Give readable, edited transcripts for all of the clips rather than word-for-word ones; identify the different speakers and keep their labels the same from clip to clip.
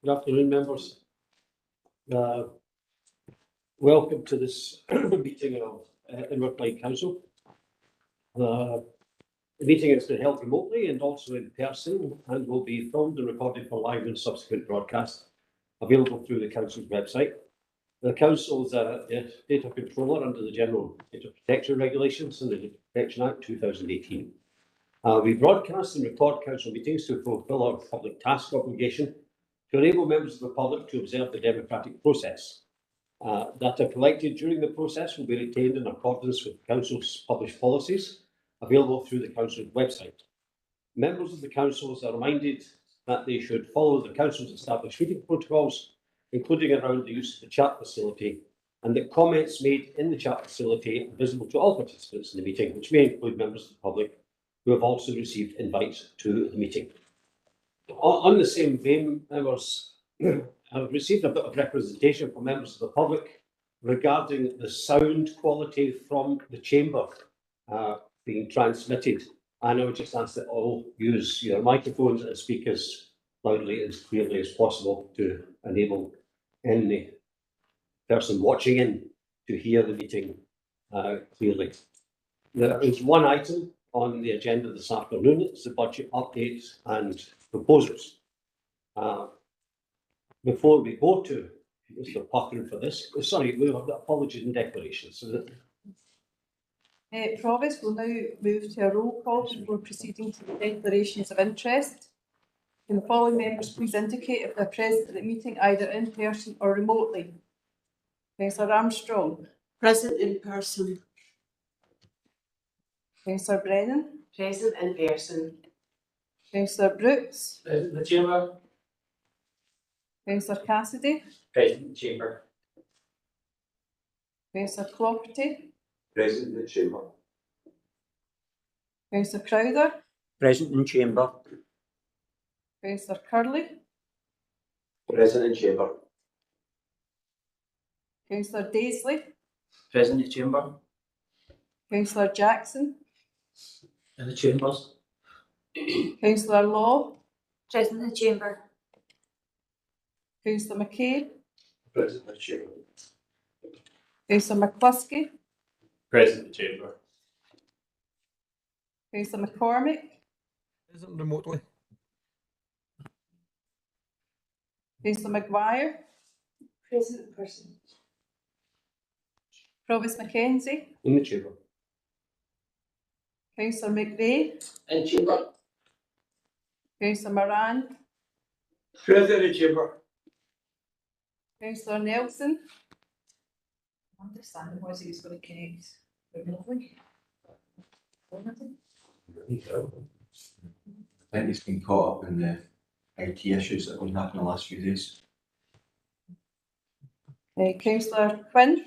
Speaker 1: Good afternoon, members. Welcome to this meeting of Inverclyde Council. The meeting has been held remotely and also in person and will be filmed and recorded for live and subsequent broadcast available through the Council's website. The Council is a data controller under the General Data Protection Regulations and the Data Protection Act 2018. We broadcast and record Council meetings to fulfil our public task obligation to enable members of the public to observe the democratic process. Data collected during the process will be retained in accordance with the Council's published policies, available through the Council's website. Members of the Council are reminded that they should follow the Council's established meeting protocols, including around the use of the chat facility, and that comments made in the chat facility are visible to all participants in the meeting, which may include members of the public who have also received invites to the meeting. On the same vein, members have received a bit of representation from members of the public regarding the sound quality from the chamber being transmitted. And I would just ask that all use your microphones and speak as loudly and clearly as possible to enable any person watching in to hear the meeting clearly. There is one item on the agenda this afternoon. It's the budget updates and proposals. Before we go to Mr. Puckering for this, sorry, we have got apologies and declarations.
Speaker 2: Provost will now move to a roll call before proceeding to the declarations of interest. Can the following members please indicate if they're present at the meeting either in person or remotely? Councillor Armstrong.
Speaker 3: Present in person.
Speaker 2: Councillor Brennan.
Speaker 3: Present in person.
Speaker 2: Councillor Brooks.
Speaker 4: Present in the chamber.
Speaker 2: Councillor Cassidy.
Speaker 4: Present in the chamber.
Speaker 2: Councillor Clopperty.
Speaker 5: Present in the chamber.
Speaker 2: Councillor Crowther.
Speaker 4: Present in chamber.
Speaker 2: Councillor Curley.
Speaker 5: Present in chamber.
Speaker 2: Councillor Daisley.
Speaker 4: Present in the chamber.
Speaker 2: Councillor Jackson.
Speaker 4: In the chambers.
Speaker 2: Councillor Law.
Speaker 3: Present in the chamber.
Speaker 2: Councillor McCabe.
Speaker 5: Present in the chamber.
Speaker 2: Councillor McCluskey.
Speaker 5: Present in the chamber.
Speaker 2: Councillor McCormick.
Speaker 4: Present remotely.
Speaker 2: Councillor Maguire.
Speaker 3: Present in person.
Speaker 2: Provost Mackenzie.
Speaker 1: In the chamber.
Speaker 2: Councillor McVeigh.
Speaker 4: In chamber.
Speaker 2: Councillor Moran.
Speaker 5: Present in the chamber.
Speaker 2: Councillor Nelson.
Speaker 3: My understanding was he was going to connect remotely.
Speaker 5: I think he's been caught up in the IT issues that have been happening the last few days.
Speaker 2: Councillor Quinn.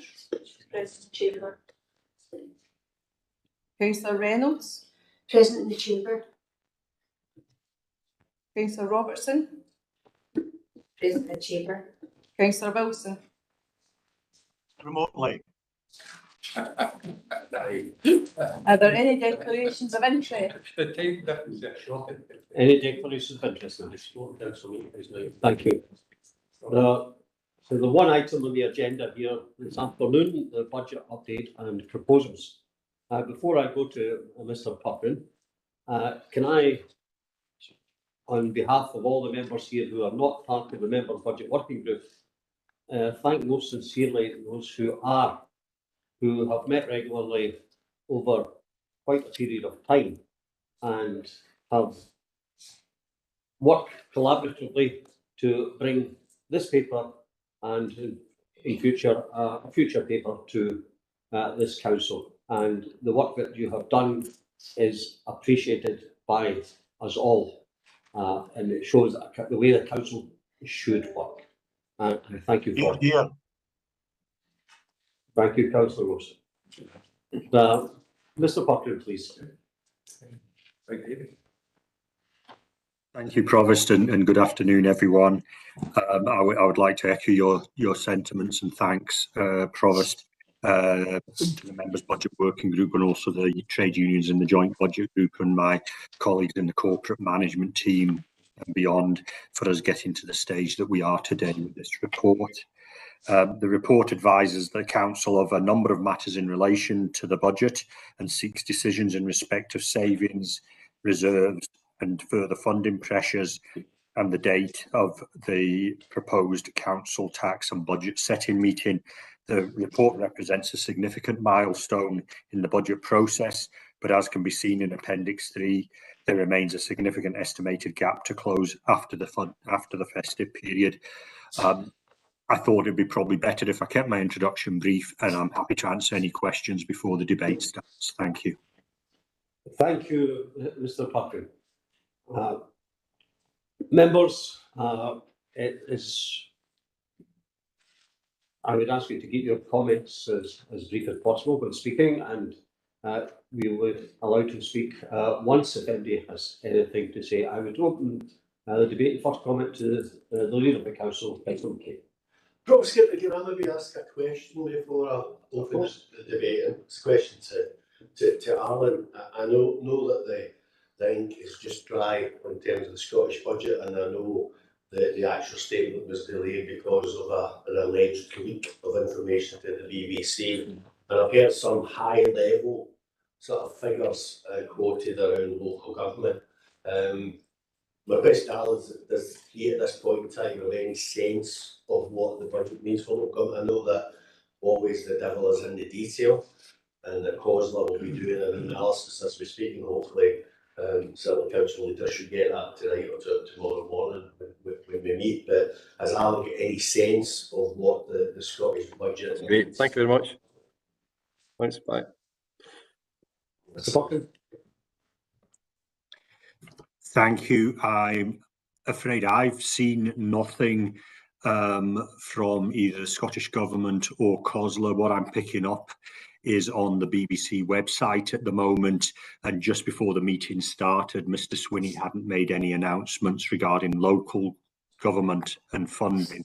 Speaker 3: Present in chamber.
Speaker 2: Councillor Reynolds.
Speaker 3: Present in the chamber.
Speaker 2: Councillor Robertson.
Speaker 3: Present in the chamber.
Speaker 2: Councillor Wilson.
Speaker 5: Remotely.
Speaker 2: Are there any declarations of interest?
Speaker 1: Any declarations of interest? Thank you. So the one item on the agenda here this afternoon, the budget update and proposals. Before I go to Mr. Puckering, can I, on behalf of all the members here who are not part of the member budget working group, thank most sincerely those who have met regularly over quite a period of time and have worked collaboratively to bring this paper and in future a future paper to this council. And the work that you have done is appreciated by us all, and it shows the way the council should work. And thank you for it. Thank you, Councillor Rose. Mr. Puckering, please.
Speaker 6: Thank you, Provost, and good afternoon, everyone. I would like to echo your sentiments and thanks, Provost, to the members' budget working group and also the trade unions in the joint budget group and my colleagues in the corporate management team and beyond for us getting to the stage that we are today with this report. The report advises the Council of a number of matters in relation to the budget and seeks decisions in respect of savings, reserves and further funding pressures, and the date of the proposed council tax and budget setting meeting. The report represents a significant milestone in the budget process, but as can be seen in Appendix 3, there remains a significant estimated gap to close after the festive period. I thought it'd be probably better if I kept my introduction brief, and I'm happy to answer any questions before the debate starts. Thank you.
Speaker 1: Thank you, Mr. Puckett. Members, I would ask you to keep your comments as brief as possible when speaking, and we would allow to speak once if anybody has anything to say. I would open the debate. First comment to the Leader of the Council, Councillor McKay.
Speaker 7: Provost, can I maybe ask a question before I open the debate? And it's a question to Alan. I know that the ink is just dry in terms of the Scottish budget, and I know that the actual statement was delayed because of an alleged leak of information to the BBC. And I've heard some high-level sort of figures quoted around local government. My question, Alan, is does he at this point in time have any sense of what the budget means for local government? I know that always the devil is in the detail, and that COSLA will be doing an analysis as we speak, and hopefully certainly council leaders should get that tonight or tomorrow morning when we meet. But has Alan got any sense of what the Scottish budget is?
Speaker 8: Great, thank you very much. Thanks, bye.
Speaker 1: Mr. Puckett.
Speaker 6: Thank you. I'm afraid I've seen nothing from either the Scottish Government or COSLA. What I'm picking up is on the BBC website at the moment, and just before the meeting started, Mr. Swinney hadn't made any announcements regarding local government and funding.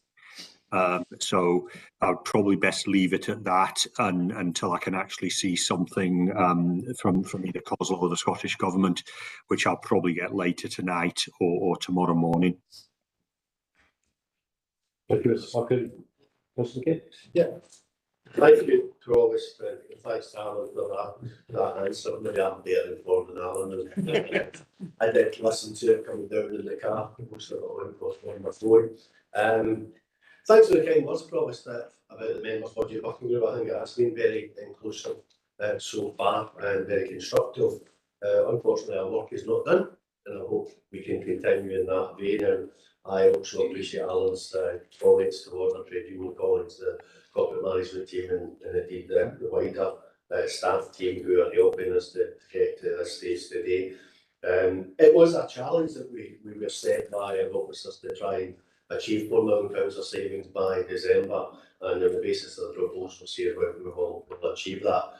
Speaker 6: So I'd probably best leave it at that until I can actually see something from either COSLA or the Scottish Government, which I'll probably get later tonight or tomorrow morning.
Speaker 1: Thank you, Mr. Puckett. Councillor McKay.
Speaker 7: Yeah. Thank you, Provost, and thanks, Alan, for that answer. Maybe I'm better informed than Alan. I did listen to it coming down in the car. Most of it on my phone. Thanks for the kind words, Provost, about the members' budget working group. I think it has been very inclusive so far and very constructive. Unfortunately, our work is not done, and I hope we can continue in that vein. And I also appreciate Alan's comments towards our trade union colleagues, the corporate management team, and indeed the wider staff team who are helping us to get to this stage today. It was a challenge that we were set by our officers to try and achieve £4 million of savings by December, and on the basis of the proposals here, we will achieve that.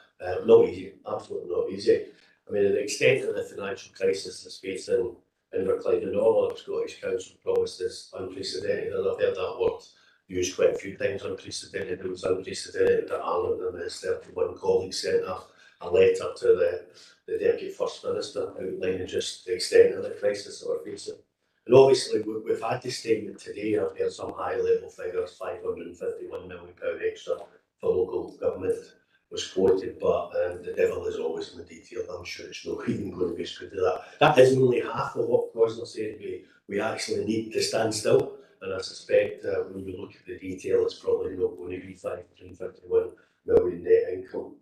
Speaker 7: Not easy, absolutely not easy. I mean, the extent of the financial crisis that's facing Inverclyde and all other Scottish council promised is unprecedented, and I've heard that word used quite a few times, unprecedented. It was unprecedented that Ireland and his 31 colleagues sent a letter to the Deputy First Minister outlining just the extent of the crisis that we're facing. And obviously we've had this statement today. I've heard some high level figures, £551 million extra for local government was quoted, but the devil is always in the detail. I'm sure it's not even going to be screwed to that. That is only half of what COSLA said we actually need to stand still, and I suspect when we look at the detail, it's probably not going to be £551 million net income.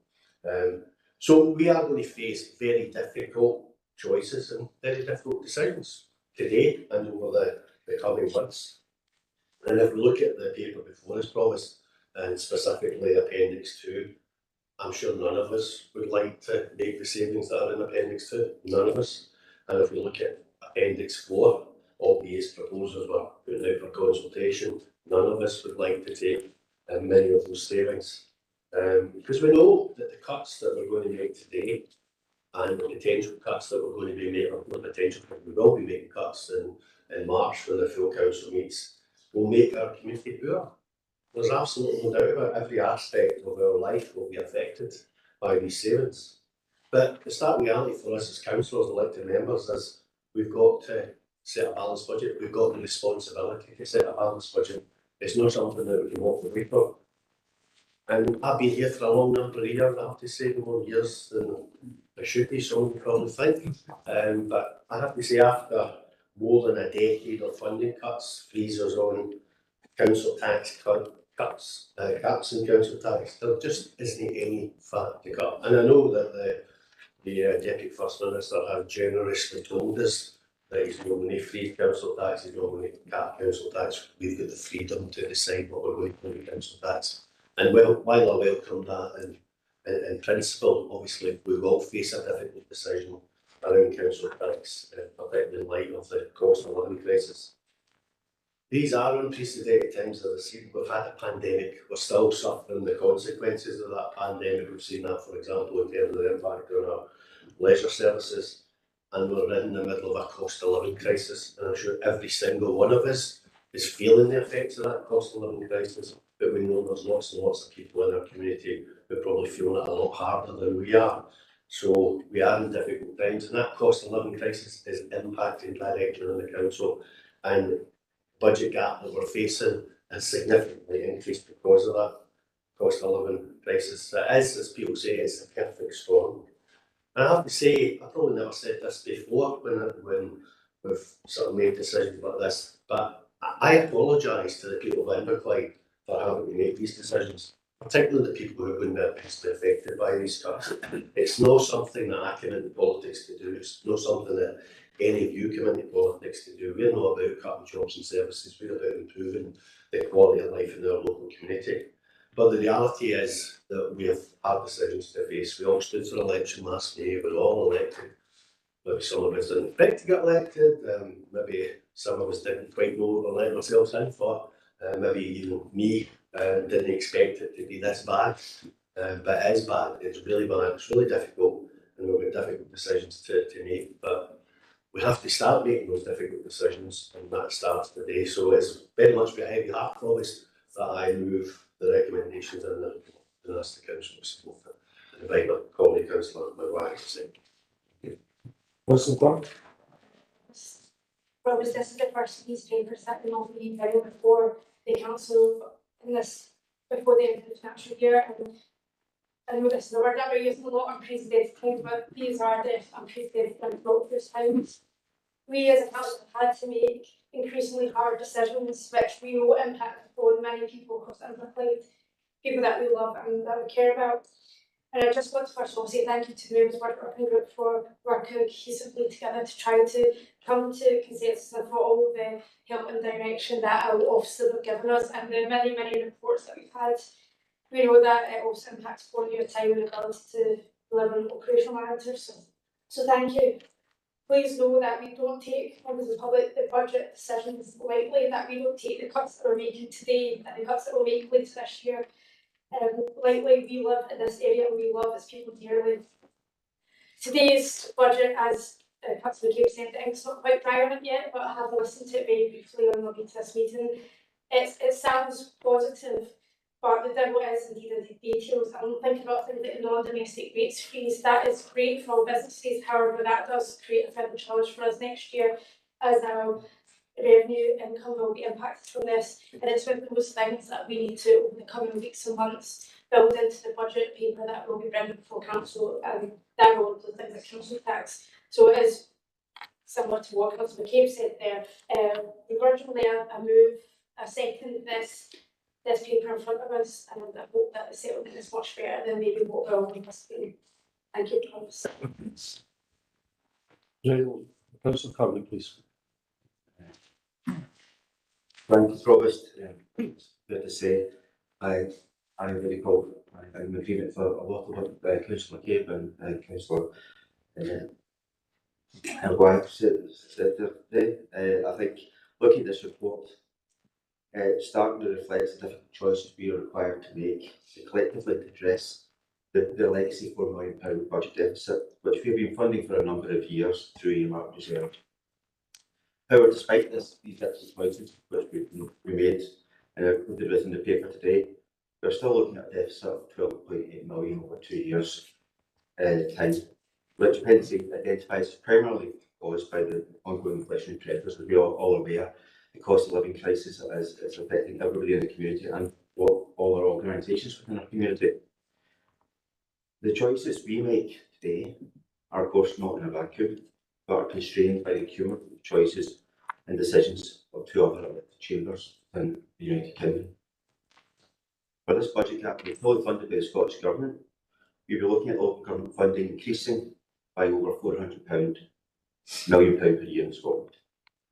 Speaker 7: So we are going to face very difficult choices and very difficult decisions today and over the coming months. And if we look at the paper before us, Provost, and specifically Appendix 2, I'm sure none of us would like to make the savings that are in Appendix 2, none of us. And if we look at Appendix 4, all these proposals were put out for consultation, none of us would like to take many of those savings. Because we know that the cuts that we're going to make today and the potential cuts that we're going to be making, the potential that we will be making cuts in March when the full council meets, will make our community poorer. There's absolutely no doubt about it. Every aspect of our life will be affected by these savings. But the stark reality for us as councillors, elected members, is we've got to set a balanced budget. We've got the responsibility to set a balanced budget. It's not something that we can walk away from. And I've been here for a long number of years, I have to say, more years than I should be, some would probably think. But I have to say, after more than a decade of funding cuts, freezers on council tax caps in council tax, there just isn't any fat to cut. And I know that the Deputy First Minister has generously told us that he's not going to freeze council tax, he's not going to cap council tax. We've got the freedom to decide what we're going to do with council tax. And while I welcome that in principle, obviously we will face a difficult decision around council tax, particularly in light of the cost of living crisis. These are unprecedented times, as I said. We've had a pandemic, we're still suffering the consequences of that pandemic. We've seen that, for example, in terms of the impact on our leisure services, and we're in the middle of a cost of living crisis, and I'm sure every single one of us is feeling the effects of that cost of living crisis, but we know there's lots and lots of people in our community who are probably feeling it a lot harder than we are. So we are in difficult times, and that cost of living crisis is impacting directly on the council, and budget gap that we're facing has significantly increased because of that cost of living crisis. It is, as people say, it's a perfect storm. And I have to say, I probably never said this before when we've sort of made decisions like this, but I apologise to the people of Inverclyde for having to make these decisions, particularly the people who have been adversely affected by these cuts. It's not something that I come into politics to do. It's not something that any of you come into politics to do. We're not about cutting jobs and services. We're about improving the quality of life in our local community. But the reality is that we have hard decisions to face. We all stood for election last May. We were all elected. Maybe some of us didn't expect to get elected. Maybe some of us didn't quite know what we're letting ourselves in for. Maybe even me didn't expect it to be this bad. But it is bad. It's really bad. It's really difficult. And we've got difficult decisions to make. But we have to start making those difficult decisions, and that starts today. So it's very much with a heavy heart, always, that I move the recommendations and ask the council to support it. And invite my colleague councillor, my wife, to say.
Speaker 1: Councillor Clark?
Speaker 9: Well, this is the first newspapers that will not be very before the council in this, before the end of the financial year. And I know this is a word that we're using a lot, unprecedented times, but these are the unprecedented and tumultuous times. We as a council have had to make increasingly hard decisions which we know impact on many people across Inverclyde, people that we love and that we care about. And I just want to first of all say thank you to the members of our working group for working cohesively together to try to come to consensus and for all the help and direction that our officers have given us, and the many, many reports that we've had. We know that it also impacts on your time and ability to deliver in operational matters. So thank you. Please know that we don't take, members of the public, the budget decisions lightly, that we don't take the cuts that we're making today and the cuts that we'll make later this year lightly. We live in this area and we love its people dearly. Today's budget, as Councillor Cape said, the ink's not quite dry on it yet, but I have listened to it very briefly on the way to this meeting. It sounds positive, but the devil is indeed in the details. I'm thinking about things like the non-domestic rates freeze. That is great for all businesses, however, that does create a further challenge for us next year as our revenue income will be impacted from this. And it's one of those things that we need to, over the coming weeks and months, build into the budget paper that will be bringing before council, and that will include things like council tax. So it is similar to what Councillor McCabe said there. Begrudgingly, I move, I second this paper in front of us, and I hope that the settlement is much better than maybe what we're all anticipating. Thank you, Thomas.
Speaker 1: Councillor Curley, please.
Speaker 5: Thank you, Provost. Good to say, I'm very called. I'm in agreement for a lot of what Councillor McCabe and Councillor Maguire said today. I think looking at this report, starting to reflect the difficult choices we are required to make collectively to address the legacy £4 million budget deficit, which we've been funding for a number of years through earmark reserve. However, despite these difficult choices which we made and included within the paper today, we're still looking at a deficit of 12.8 million over 2 years time, which Pensi identifies primarily caused by the ongoing inflationary pressures. As we are all aware, the cost of living crisis is affecting everybody in the community and all our organisations within our community. The choices we make today are of course not in a vacuum, but are constrained by the cumulative choices and decisions of two other elected chambers in the United Kingdom. For this budget cap to be fully funded by the Scottish Government, we'll be looking at local government funding increasing by over £400 million per year in Scotland.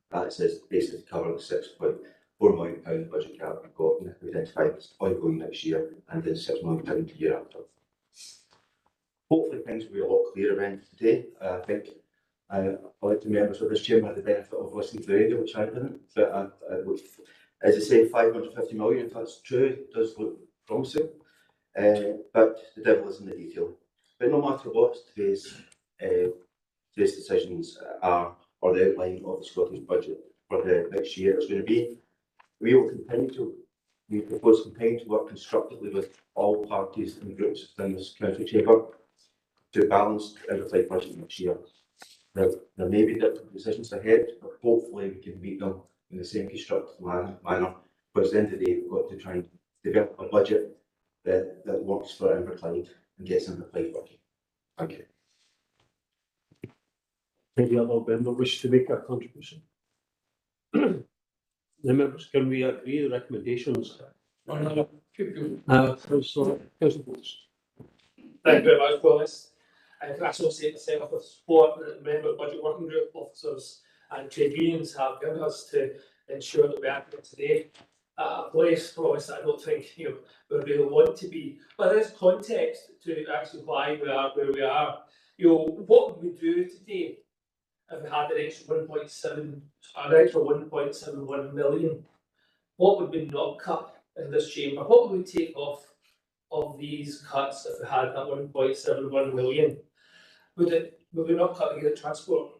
Speaker 5: That is basically to cover the £6.4 million budget gap we've got identified as ongoing next year and then £6 million the year after. Hopefully things will be a lot clearer around today. I think I like the members of this chamber had the benefit of listening to the radio, which I didn't, but as I say, 550 million, if that's true, does look promising, but the devil is in the detail. But no matter what today's decisions are, or the outline of the Scottish budget for the next year is going to be, we propose to continue to work constructively with all parties and groups within this council chamber to balance the Inverclyde budget next year. There may be different decisions ahead, but hopefully we can meet them in the same constructive manner. Because at the end of the day, we've got to try and develop a budget that works for Inverclyde and gets Inverclyde working. Thank you.
Speaker 1: Any other member wish to make a contribution? The members, can we agree the recommendations? Councillor Bowles.
Speaker 10: Thank you very much, Provost. I can associate myself with support that the member budget working group officers and trade unions have given us to ensure that we are today at a place, Provost, I don't think where we want to be. But there is context to actually why we are where we are. What would we do today if we had an extra 1.71 million? What would we not cut in this chamber? What would we take off of these cuts if we had that 1.71 million? Would we not cut the transport?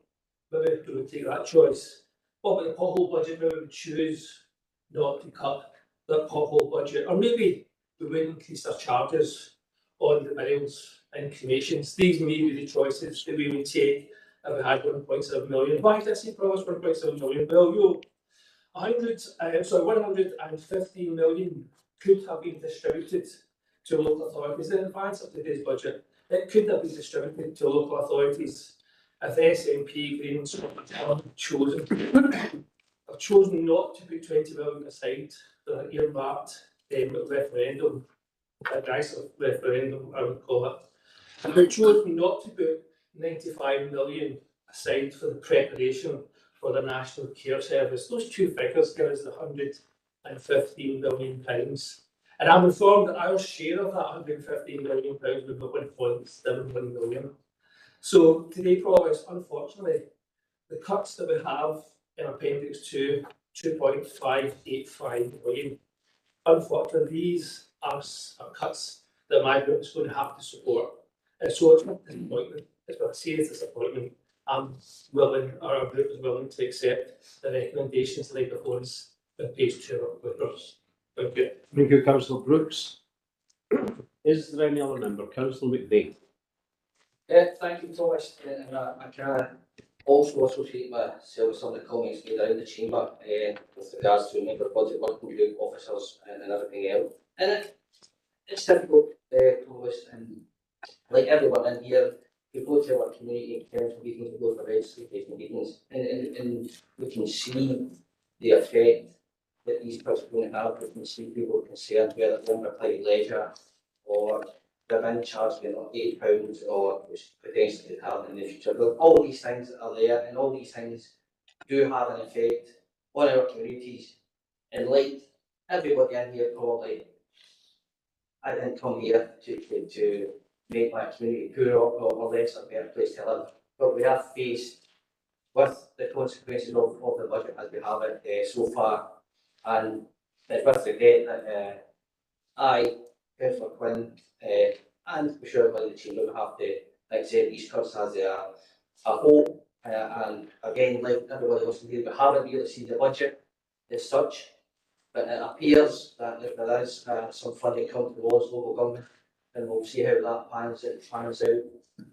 Speaker 10: Maybe we would take that choice. What about the pothole budget? Maybe we would choose not to cut the pothole budget, or maybe we would increase our charges on the miles and cremations. These may be the choices that we would take if we had 1.7 million. Why did I say Provost 1.7 million? Well, 115 million could have been distributed to local authorities in advance of today's budget. It could have been distributed to local authorities if SNP, Green and Scotland have chosen not to put 20 million aside for an earmarked referendum, a divisive referendum, I would call it. And they chose not to put 95 million aside for the preparation for the National Care Service. Those two figures give us the £115 million. And I'm informed that our share of that £115 million would be 1.71 million. So today, Provost, unfortunately, the cuts that we have in Appendix 2, 2.585 million, unfortunately, these are cuts that my group is going to have to support. And so it's not disappointment, it's a serious disappointment. Our group is willing to accept the recommendations laid before us in page 2 of the papers. Thank you.
Speaker 1: Thank you, Councillor Brooks. Is there any other member? Councillor McVeigh.
Speaker 4: Thank you, Thomas. And I can also associate myself with some of the comments made around the chamber with regards to member budget working group officers and everything else. And it's difficult, Thomas, and like everyone in here, we go to our community council meetings, we go to legislative meetings, and we can see the effect that these cuts are going to have. We can see people concerned whether it's Inverclyde Leisure or the van charge being on £8 or which potentially could happen in the future. But all these things are there, and all these things do have an effect on our communities. And like everybody in here, probably, I didn't come here to make my community poorer or less a better place to live. But we are faced with the consequences of the budget as we have it so far. And it's with regret that I, Councillor Quinn, and we sure by the chamber will have to accept these cuts as they are. I hope, and again, like everybody else in here, we haven't really seen the budget as such, but it appears that if there is some funding coming towards local government, then we'll see how that pans out.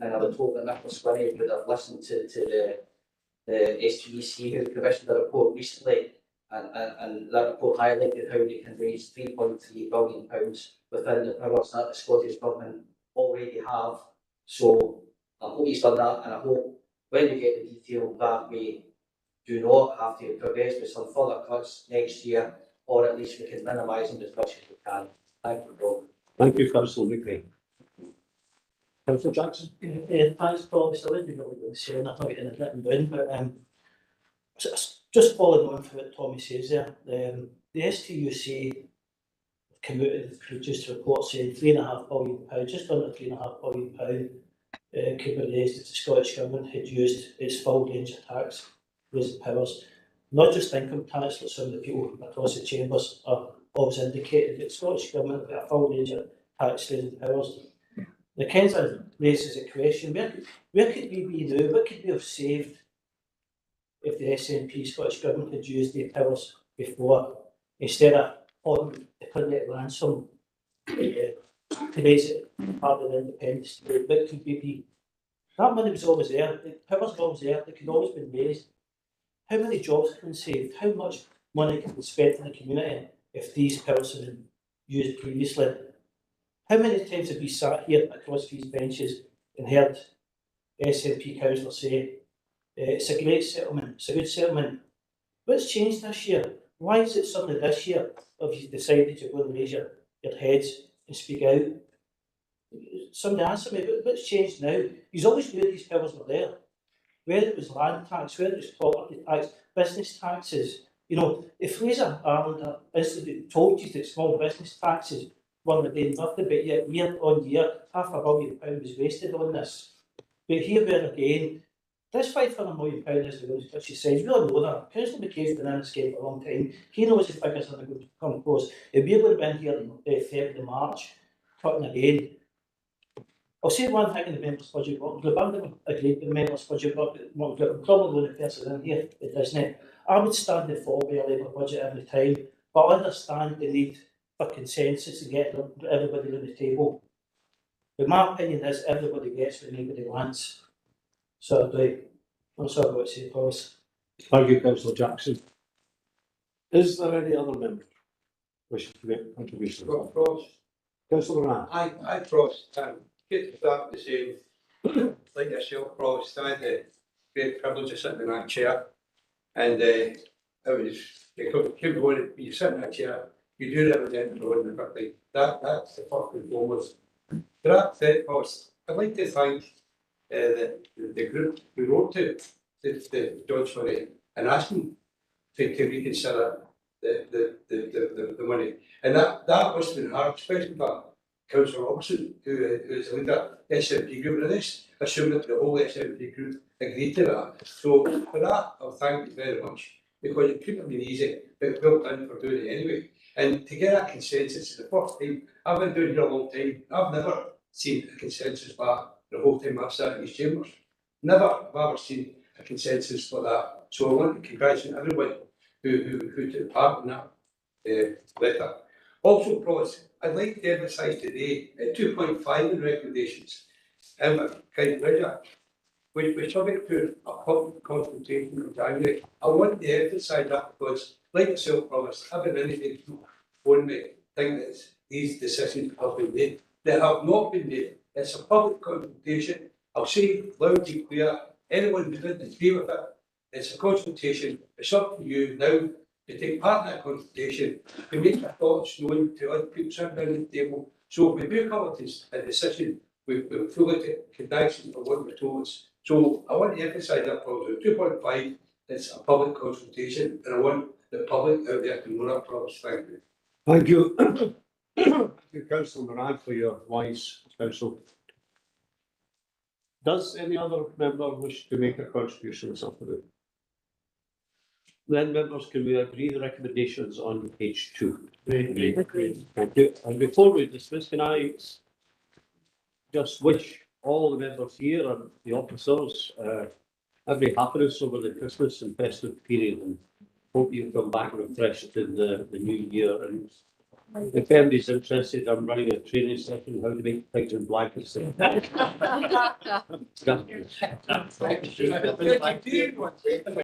Speaker 4: And I would hope that Mr. Swinney would have listened to the STEC who commissioned a report recently, and that report highlighted how they can raise £3.3 billion within the powers that the Scottish Government already have. So I hope he's done that, and I hope when we get the detail that we do not have to progress with some further cuts next year, or at least we can minimise them as much as we can. Thank you, Rob.
Speaker 1: Thank you, Councillor Weekly. Councillor Jackson?
Speaker 11: Thanks, Paul. So I didn't know what you were saying. I thought you had written down, but just following on from what Tommy says there, the STUC came out and produced a report saying £3.5 billion, just under £3.5 billion, could be raised if the Scottish Government had used its full range of tax raising powers. Not just income tax, but some of the people across the chambers are always indicated that the Scottish Government have got a full range of tax raising powers. The Kensington raises a question, where could we be now? What could we have saved if the SNP Scottish Government had used their powers before, instead of putting it ransom to raise it part of the independence? What could we be? That money was always there, the powers were always there, they could always been raised. How many jobs have been saved? How much money can be spent in the community if these powers have been used previously? How many times have we sat here across these benches and heard SNP councillors say, it's a great settlement, it's a good settlement? What's changed this year? Why is it suddenly this year have you decided you're going to raise your heads and speak out? Somebody answer me, what's changed now? You always knew these powers were there. Whether it was land tax, whether it was property tax, business taxes. You know, if Fraser Ireland Institute told you that small business taxes weren't doing nothing, but yet year on year, £500 million was wasted on this. But here we are again. This £500 million is the rules that she says. We all know that. Councillor McKay's been in this game for a long time. He knows the figures are going to come close. If we're going to be here on 3rd of March, cutting again, I'll say one thing in the members' budget work group. I'm going to agree with the members' budget work group. I'm probably the only person in here that doesn't. I would stand and fall by a Labour budget every time, but I understand the need for consensus and get everybody on the table. But my opinion is everybody gets what anybody wants. So I'm sorry what to say, Paulus.
Speaker 1: Thank you, Councillor Jackson. Is there any other member wishing to make contributions? Councillor Moran?
Speaker 12: I trust get to start the same like yourself, Provost. I had the great privilege of sitting in that chair, and it was keep going. You sit in that chair, you do represent the road quickly. That's the first and foremost. That said, Provost, I'd like to thank the group we wrote to the Judge for it and asking to reconsider the money, and that must have been hard, especially for Councillor Robertson, who is the leader of the SNP group of this, assuming that the whole SNP group agreed to that. So for that, I'll thank you very much, because it couldn't have been easy, but well done for doing it anyway. And to get that consensus is the first time. I've been doing it a long time. I've never seen a consensus back the whole time I've sat in these chambers. Never have I ever seen a consensus like that. So I want to congratulate everyone who took part in that letter. Also, Provost, I'd like to emphasise today at 2.5 in recommendations, we're subject to a public consultation in January. I want to emphasise that because, like yourself, Provost, I've been anything on me think that these decisions have been made. They have not been made. It's a public consultation. I'll say loudly clear, anyone who didn't agree with it, it's a consultation. It's up to you now to take part in that consultation, to make your thoughts known to other people sitting around the table. So if we do come to a decision, we've fully conviction for what we're told. So I want to emphasise that problem. 2.5, it's a public consultation, and I want the public out there to know that problem. Thank you.
Speaker 1: Thank you. Thank you, Councillor Moran, for your wise counsel. Does any other member wish to make a contribution this afternoon? Then, members, can we agree the recommendations on page 2? Agreed. Thank you. And before we dismiss, can I just wish all the members here and the officers every happiness over the Christmas and festive period, and hope you come back refreshed in the new year and If anybody's interested, I'm running a training session, how to make things in black and stuff.
Speaker 12: Thank you.